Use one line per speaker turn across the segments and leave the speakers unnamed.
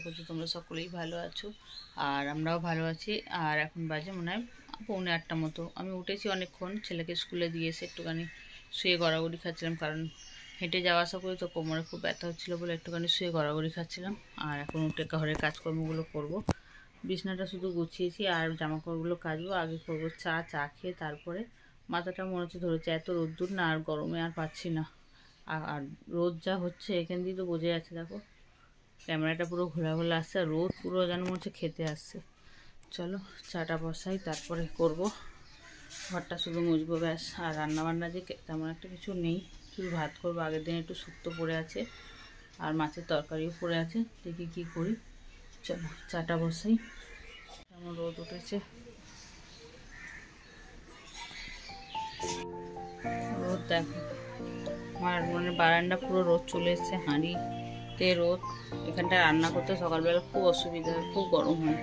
করছি তোমরা সকলেই ভালো আছো আর আমরাও ভালো আছি। আর এখন বাজে মনে হয় 7:45 মতো। আমি উঠেছি অনেকক্ষণ, ছেলেকে স্কুলে দিয়ে এসে একটুখানি শুয়ে গড়াগড়ি খাচ্ছিলাম, কারণ হেঁটে যাওয়া আসা করে তো কোমরে খুব ব্যথা হচ্ছিলো বলে একটুখানি শুয়ে গড়াগড়ি খাচ্ছিলাম। আর এখন উঠে ঘরের কাজকর্মগুলো করব। বিছনাটা শুধু গুছিয়েছি আর জামাকাপড়গুলো কাচবো। আগে করবো চা খেয়ে তারপরে। মাথাটা মনে হচ্ছে ধরেছে, এত রোদ্দুর না, আর গরমে আর পাচ্ছি না। আর রোদ যা হচ্ছে এখান দিয়ে তো বোঝা যাচ্ছে, দেখো ক্যামেরাটা পুরো ঘোলা ঘোলা আসছে, আর রোদ পুরো যেন মনে হচ্ছে খেতে আসছে। চলো চাটা বসাই, তারপরে করব। ঘরটা শুধু মুছবো ব্যাস। আর রান্নাবান্না যে তেমন একটা কিছু নেই, শুধু ভাত করবো। আগের দিন একটু শুক্তো পড়ে আছে আর মাছের তরকারিও পড়ে আছে, দেখি কী করি। চলো চাটা বসাই। কেমন রোদ উঠেছে, রোদ দেখো। আমার মানে বারান্দা পুরো রোদ চলে এসছে, হাঁড়িতে রোদ। এখানটা রান্না করতে সকালবেলা খুব অসুবিধা হয়, খুব গরম হয়।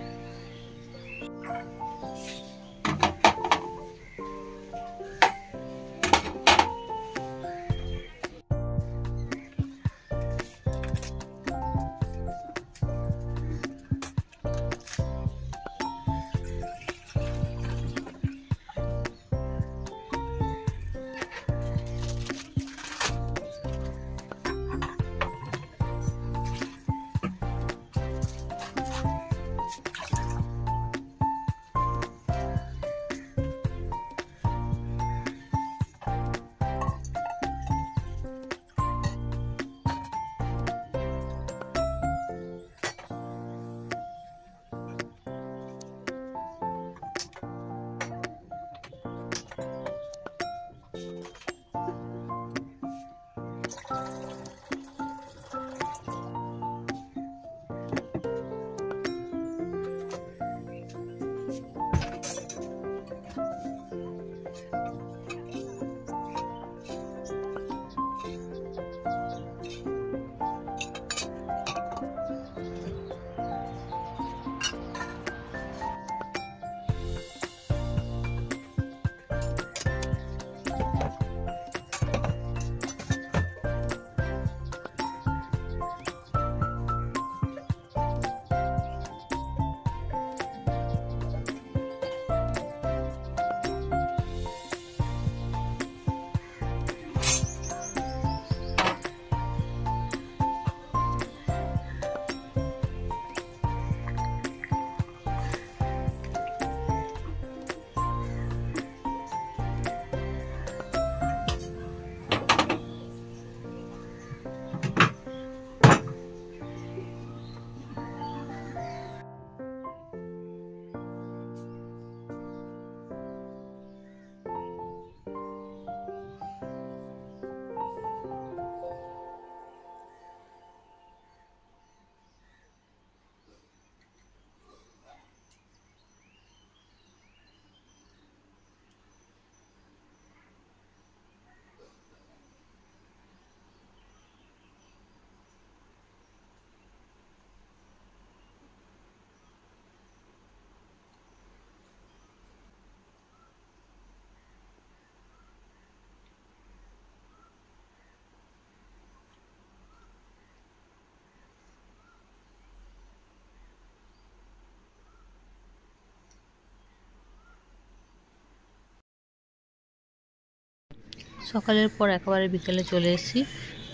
সকালের পর একেবারে বিকেলে চলে এসেছি।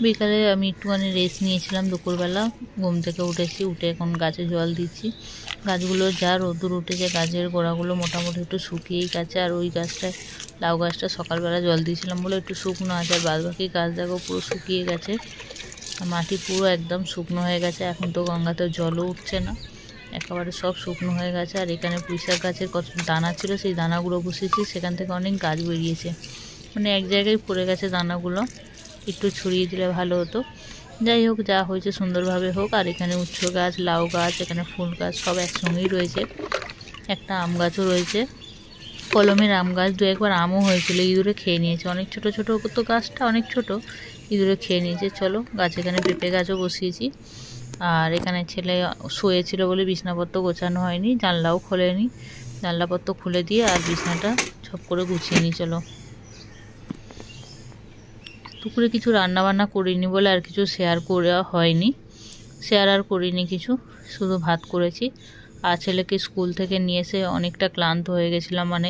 বিকালে আমি একটুখানি রেস্ট নিয়েছিলাম, দুপুরবেলা ঘুম থেকে উঠেছি, উঠে এখন গাছে জল দিচ্ছি। গাছগুলো যা রোদ্দুর উঠেছে, গাছের গোড়াগুলো মোটামুটি একটু শুকিয়েই গেছে। আর ওই গাছটায়, লাউ গাছটা সকালবেলা জল দিয়েছিলাম বলে একটু শুকনো আছে, আর বাদবাকি গাছ দেখো পুরো শুকিয়ে গেছে, মাটি পুরো একদম শুকনো হয়ে গেছে। এখন তো গঙ্গাতে জলও উঠছে না, একেবারে সব শুকনো হয়ে গেছে। আর এখানে পুঁইশাক গাছের কত দানা ছিল, সেই দানাগুলো বসিয়েছি, সেখান থেকে অনেক গাছ বেরিয়েছে। মানে এক জায়গায় পড়ে গেছে দানাগুলো, একটু ছড়িয়ে দিলে ভালো হতো। যাই হোক, যা হয়েছে সুন্দরভাবে হোক। আর এখানে উচ্ছে গাছ, লাউ গাছ, এখানে ফুল গাছ সব একসঙ্গেই রয়েছে। একটা আম গাছও রয়েছে, কলমের আম গাছ। দু একবার আমও হয়েছিল, ইঁদুরে খেয়ে নিয়েছে। অনেক ছোট ছোট তো গাছটা, অনেক ছোট, ইঁদুরে খেয়ে নিয়েছে। চলো গাছ, এখানে পেঁপে গাছও বসিয়েছি। আর এখানে ছেলে শুয়েছিল বলে বিছনাপত্র গোছানো হয়নি, জানলাও খোলেনি। জানলাপত্র খুলে দিয়ে আর বিছনাটা ছপ করে গুছিয়ে নিই। চলো, দুপুরে কিছু রান্নাবান্না করিনি বলে আর কিছু শেয়ার করা হয়নি। শেয়ার আর করিনি কিছু, শুধু ভাত করেছি। আর ছেলেকে স্কুল থেকে নিয়ে এসে অনেকটা ক্লান্ত হয়ে গেছিলাম, মানে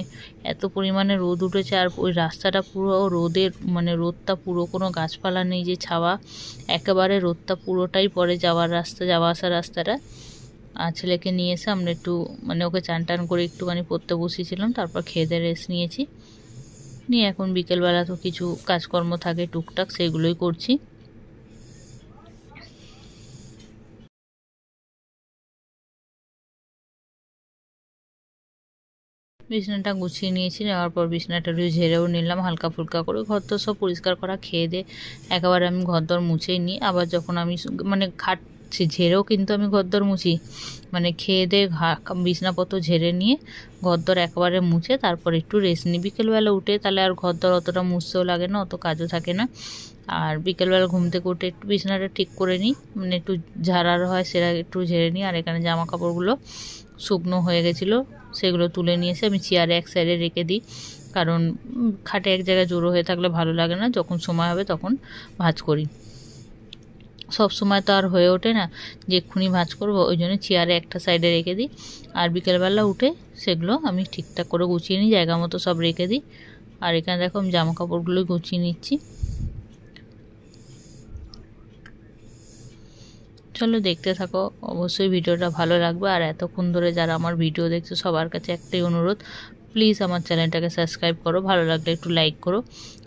এত পরিমাণে রোদ উঠেছে আর ওই রাস্তাটা পুরো রোদের, মানে রোদটা পুরো, কোনো গাছপালা নেই যে ছাওয়া, একেবারে রোদটা পুরোটাই পড়ে যাওয়া আসার রাস্তাটা। আর ছেলেকে নিয়ে এসে আমরা একটু, মানে ওকে চান টান করে একটুখানি পড়তে বসিয়েছিলাম, তারপর খেয়ে দিয়ে রেস্ট নিয়েছি। নিয়ে এখন বিকেলবেলা তো কিছু কাজকর্ম থাকে টুকটাক, সেগুলোই করছি। বিছানাটা গুছিয়ে নিয়েছি, নেওয়ার পর বিছানাটা একটু ঝেড়েও নিলাম হালকা ফুলকা করে। ঘর তো সব পরিষ্কার করা, খেয়ে দিয়ে একেবারে আমি ঘরদর মুছেই নিই। আবার যখন আমি মানে ঝেড়েও কিন্তু আমি ঘরদর মুছি, মানে খেয়ে দিয়ে বিছানাপত্র ঝেড়ে নিয়ে ঘরদর একেবারে মুছে তারপর একটু রেস্ট নিই। বিকেলবেলা উঠে তাহলে আর ঘরদর অতটা মুছতেও লাগে না, অত কাজও থাকে না। আর বিকেলবেলা ঘুম থেকে উঠে একটু বিছানাটা ঠিক করে নিই, মানে একটু ঝাড়ার হয় সেটা একটু ঝেড়ে নিই। আর এখানে জামা কাপড়গুলো শুকনো হয়ে গেছিলো, সেগুলো তুলে নিয়ে এসে আমি চেয়ারে এক সাইডে রেখে দিই, কারণ খাটে এক জায়গায় জড়ো হয়ে থাকলে ভালো লাগে না, যখন সময় হবে তখন ভাঁজ করি। সব সময় তো আর হয়ে ওঠে না যে এক্ষুনি ভাঁজ করবো, ওই জন্য চেয়ারে একটা সাইডে রেখে দিই। আর বিকেলবেলা উঠে সেগুলো আমি ঠিকঠাক করে গুছিয়ে নিই, জায়গা মতো সব রেখে দিই। আর এখানে দেখো আমি জামা কাপড়গুলো গুছিয়ে নিচ্ছি। চলো দেখতে থাকো, অবশ্যই ভিডিওটা ভালো লাগবে। আর এতক্ষণ ধরে যারা আমার ভিডিও দেখছো সবার কাছে একটাই অনুরোধ, প্লিজ আমার চ্যানেলটাকে সাবস্ক্রাইব করো, ভালো লাগলে একটু লাইক করো।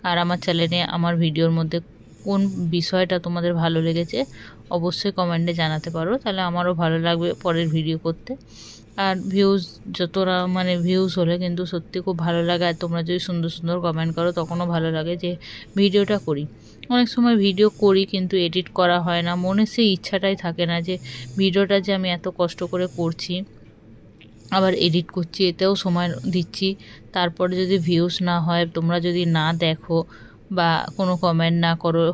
আর আমার চ্যানেলে আমার ভিডিওর মধ্যে কোন বিষয়টা তোমাদের ভালো লেগেছে অবশ্যই কমেন্টে জানাতে পারো, তাহলে আমারও ভালো লাগবে পরের ভিডিও করতে। আর ভিউজ যতটা, মানে ভিউজ হলে কিন্তু সত্যি খুব ভালো লাগে, আর তোমরা যদি সুন্দর সুন্দর কমেন্ট করো তখনও ভালো লাগে যে ভিডিওটা করি। অনেক সময় ভিডিও করি কিন্তু এডিট করা হয় না, মনে সেই ইচ্ছাটাই থাকে না যে ভিডিওটা যে আমি এত কষ্ট করে করছি, আবার এডিট করছি, এতেও সময় দিচ্ছি, তারপরে যদি ভিউজ না হয়, তোমরা যদি না দেখো বা কোনো কমেন্ট না করো,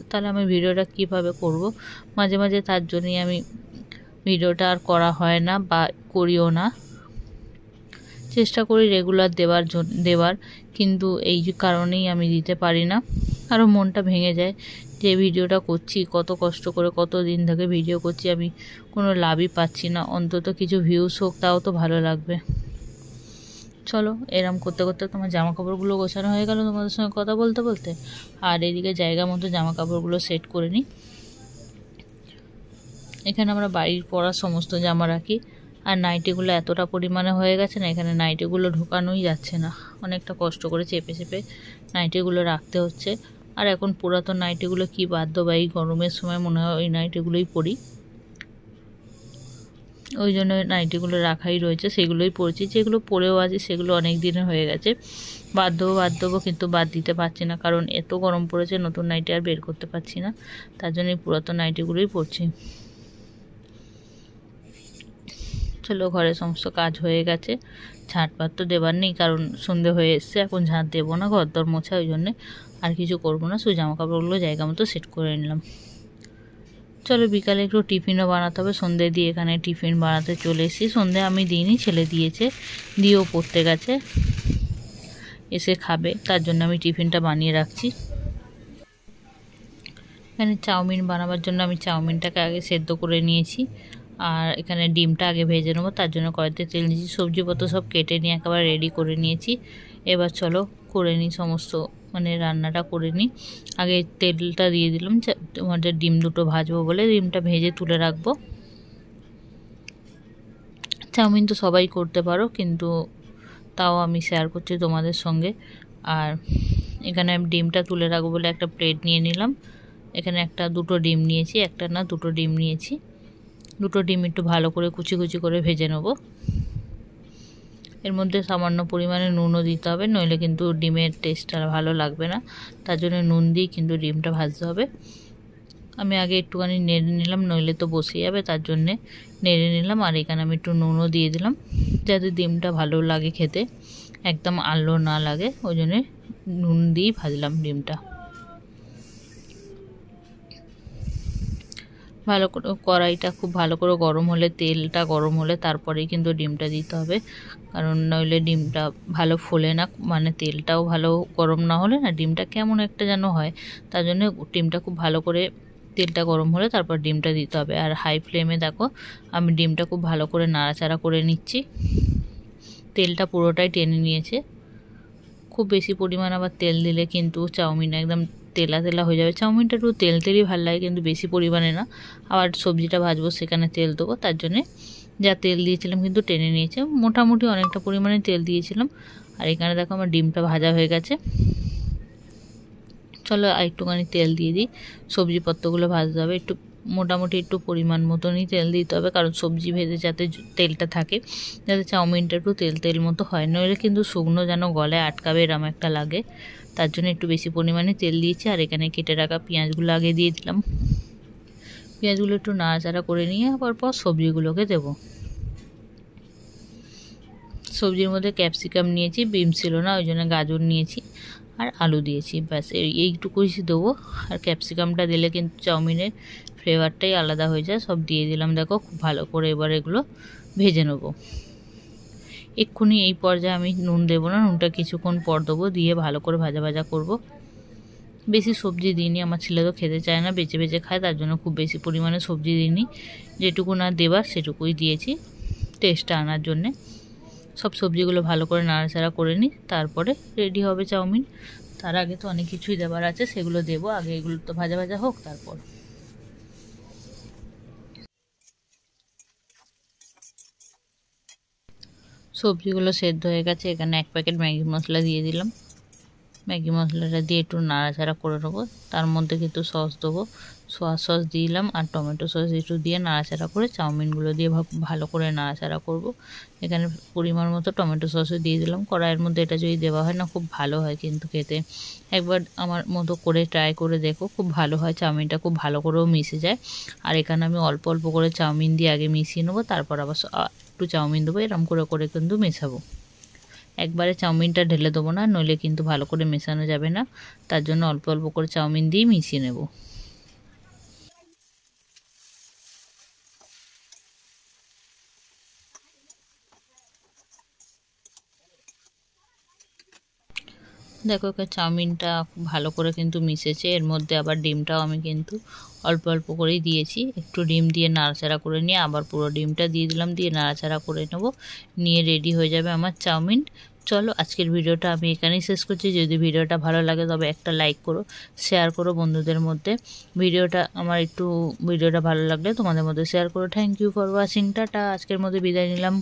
তাহলে আমি ভিডিওটা কিভাবে করব। মাঝে মাঝে তার জন্যই আমি ভিডিওটা আর করা হয় না বা করিও না। চেষ্টা করি রেগুলার দেওয়ার, কিন্তু এই কারণেই আমি দিতে পারি না। আরও মনটা ভেঙে যায় যে ভিডিওটা করছি কত কষ্ট করে, কত দিন থেকে ভিডিও করছি, আমি কোনো লাভই পাচ্ছি না, অন্তত কিছু ভিউজ হোক তাও তো ভালো লাগবে। চলো এরম করতে করতে তোমার জামা কাপড়গুলো গোছানো হয়ে গেল তোমাদের সঙ্গে কথা বলতে বলতে। আর এদিকে জায়গা মতো জামা কাপড়গুলো সেট করে নিই। এখানে আমরা বাড়ির পরা সমস্ত জামা রাখি। আর নাইটিগুলো এতটা পরিমাণে হয়ে গেছে না, এখানে নাইটিগুলো ঢোকানোই যাচ্ছে না, অনেকটা কষ্ট করে চেপে চেপে নাইটিগুলো রাখতে হচ্ছে। আর এখন পুরাতন নাইটিগুলো কি বাধ্য, বা এই গরমের সময় মনে হয় ওই নাইটিগুলোই পরি, ওই জন্য নাইটিগুলো রাখাই রয়েছে, সেগুলোই পরছি। যেগুলো পরেও আছে সেগুলো অনেক দিনের হয়ে গেছে, বাদ দেবো কিন্তু বাদ দিতে পারছি না, কারণ এত গরম পড়েছে, নতুন নাইটি আর বের করতে পারছি না, তার জন্য এই পুরাতন নাইটিগুলোই পরছি। চলো ঘরে সমস্ত কাজ হয়ে গেছে, ঝাঁটপাত তো দেবার নেই, কারণ সন্ধে হয়ে এসছে, এখন ঝাঁট দেবো না, ঘরদর মোছা, ওই জন্যে আর কিছু করবো না, শুধু জামা কাপড়গুলো জায়গা মতো সেট করে নিলাম। চলো বিকালে একটু টিফিনও বানাতে হবে, সন্ধে দিয়ে এখানে টিফিন বানাতে চলে এসেছি। সন্ধে আমি দিইনি, ছেলে দিয়েছে, দিয়েও পড়তে গেছে, এসে খাবে, তার জন্য আমি টিফিনটা বানিয়ে রাখছি। এখানে চাউমিন বানাবার জন্য আমি চাউমিনটাকে আগে সেদ্ধ করে নিয়েছি, আর এখানে ডিমটা আগে ভেজে নেবো, তার জন্য কড়াইতে তেল নিয়েছি, সবজিপত্র সব কেটে নিয়ে একেবারে রেডি করে নিয়েছি। এবার চলো করে নিই সমস্ত, মানে রান্নাটা করে নিই। আগে তেলটা দিয়ে দিলাম, তোমাদের ডিম দুটো ভাজবো বলে, ডিমটা ভেজে তুলে রাখবো। চাউমিন তো সবাই করতে পারো, কিন্তু তাও আমি শেয়ার করছি তোমাদের সঙ্গে। আর এখানে আমি ডিমটা তুলে রাখবো বলে একটা প্লেট নিয়ে নিলাম, এখানে দুটো ডিম নিয়েছি, একটা না দুটো ডিম নিয়েছি। দুটো ডিম একটু ভালো করে কুচি কুচি করে ভেজে নেব। এর মধ্যে সামান্য পরিমাণে নুনও দিতে হবে, নইলে কিন্তু ডিমের টেস্টটা ভালো লাগবে না, তার জন্য নুন দিয়ে কিন্তু ডিমটা ভাজতে হবে। আমি আগে একটুখানি নেড়ে নিলাম, নইলে তো বসে যাবে, তার জন্যে নেড়ে নিলাম। আর এখানে আমি একটু নুনও দিয়ে দিলাম, যাতে ডিমটা ভালো লাগে খেতে, একদম আলো না লাগে, ওই জন্যে নুন দিয়েই ভাজলাম ডিমটা। ভালো করে কড়াইটা খুব ভালো করে গরম হলে, তেলটা গরম হলে তারপরেই কিন্তু ডিমটা দিতে হবে, কারণ নইলে ডিমটা ভালো ফোলে না, মানে তেলটাও ভালো গরম না হলে না ডিমটা কেমন একটা যেন হয়, তার জন্য ডিমটা খুব ভালো করে তেলটা গরম হলে তারপর ডিমটা দিতে হবে। আর হাই ফ্লেমে দেখো আমি ডিমটা খুব ভালো করে নাড়াচাড়া করে নিচ্ছি। তেলটা পুরোটাই টেনে নিয়েছে। খুব বেশি পরিমাণ আবার তেল দিলে কিন্তু চাউমিন একদম তেলা তেলা হয়ে যাবে। চাউমিনটা একটু তেল তেলই ভালো লাগে, কিন্তু বেশি পরিমাণে না। আবার সবজিটা ভাজবো সেখানে তেল দেবো, তার জন্যে যা তেল দিয়েছিলাম কিন্তু টেনে নিয়েছে। মোটামুটি অনেকটা পরিমাণে তেল দিয়েছিলাম। আর এখানে দেখো আমার ডিমটা ভাজা হয়ে গেছে। চলো আর একটুখানি তেল দিয়ে দিই। সবজিপত্রগুলো ভাজতে হবে, একটু মোটামুটি একটু পরিমাণ মতনই তেল দিতে হবে, কারণ সবজি ভেজে যাতে তেলটা থাকে, যাতে চাউমিনটা একটু তেল তেল মতো হয়, নইলে কিন্তু শুকনো যেন গলায় আটকাবে এরম একটা লাগে। তার জন্য একটু বেশি পরিমাণে তেল দিয়েছি। আর এখানে কেটে রাখা পেঁয়াজগুলো আগে দিয়ে দিলাম। পেঁয়াজগুলো একটু নাড়াচাড়া করে নিয়ে আবার পর সবজিগুলোকে দেবো। সবজির মধ্যে ক্যাপসিকাম নিয়েছি, বিম ছিল না ওই জন্য গাজর নিয়েছি, আর আলু দিয়েছি, ব্যাস এইটুকুই দেবো। আর ক্যাপসিকামটা দিলে কিন্তু চাউমিনের ফ্লেভারটাই আলাদা হয়ে যায়। সব দিয়ে দিলাম দেখো, খুব ভালো করে এবার এগুলো ভেজে নেব। এক্ষুনি এই পর্যায়ে আমি নুন দেবো না, নুনটা কিছুক্ষণ পর দেবো, দিয়ে ভালো করে ভাজা ভাজা করব। বেশি সবজি দিইনি, আমার ছেলে তো খেতে চায় না, বেঁচে বেঁচে খায়, তার জন্য খুব বেশি পরিমাণে সবজি দিইনি। যেটুকু না দেবার সেটুকুই দিয়েছি টেস্টটা আনার জন্যে। সব সবজিগুলো ভালো করে নাড়াচাড়া করে নিই, তারপরে রেডি হবে চাউমিন। তার আগে তো অনেক কিছুই দেওয়ার আছে, সেগুলো দেবো আগে, এগুলো তো ভাজা ভাজা হোক তারপর। সবজিগুলো সেদ্ধ হয়ে গেছে। এখানে 1 প্যাকেট ম্যাগি মশলা দিয়ে দিলাম। ম্যাগি মশলাটা দিয়ে একটু নাড়াচাড়া করে নেবো। তার মধ্যে কিন্তু সস দেবো, সোয়া সস দিলাম আর টমেটো সস একটু দিয়ে নাড়াচাড়া করে চাউমিনগুলো দিয়ে ভালো করে নাড়াচাড়া করব। এখানে পরিমাণ মতো টমেটো সসও দিয়ে দিলাম। কড়াইয়ের মধ্যে এটা যদি দেওয়া হয় না, খুব ভালো হয় কিন্তু খেতে। একবার আমার মতো করে ট্রাই করে দেখো, খুব ভালো হয়। চাউমিনটা খুব ভালো করেও মিশে যায়। আর এখানে আমি অল্প অল্প করে চাউমিন দিয়ে আগে মিশিয়ে নেবো, তারপর আবার একটু চাউমিন দেবো, এরম করে করে কিন্তু মেশাবো। একবারে চাউমিনটা ঢেলে দেবো না, নইলে কিন্তু ভালো করে মেশানো যাবে না। তার জন্য অল্প অল্প করে চাউমিন দিয়ে মিশিয়ে নেব। দেখো চাউমিনটা খুব ভালো করে কিন্তু মিশেছে। এর মধ্যে আবার ডিমটাও আমি কিন্তু অল্প অল্প করেই দিয়েছি। একটু ডিম দিয়ে নাড়াচাড়া করে নিয়ে আবার পুরো ডিমটা দিয়ে দিলাম, দিয়ে নাড়াচাড়া করে নেব, নিয়ে রেডি হয়ে যাবে আমার চাউমিন। চলো আজকের ভিডিওটা আমি এখানেই শেষ করছি। যদি ভিডিওটা ভালো লাগে তবে একটা লাইক করো, শেয়ার করো বন্ধুদের মধ্যে। ভিডিওটা ভালো লাগলে তোমাদের মধ্যে শেয়ার করো। Thank you for watching. Tata, আজকের মধ্যে বিদায় নিলাম।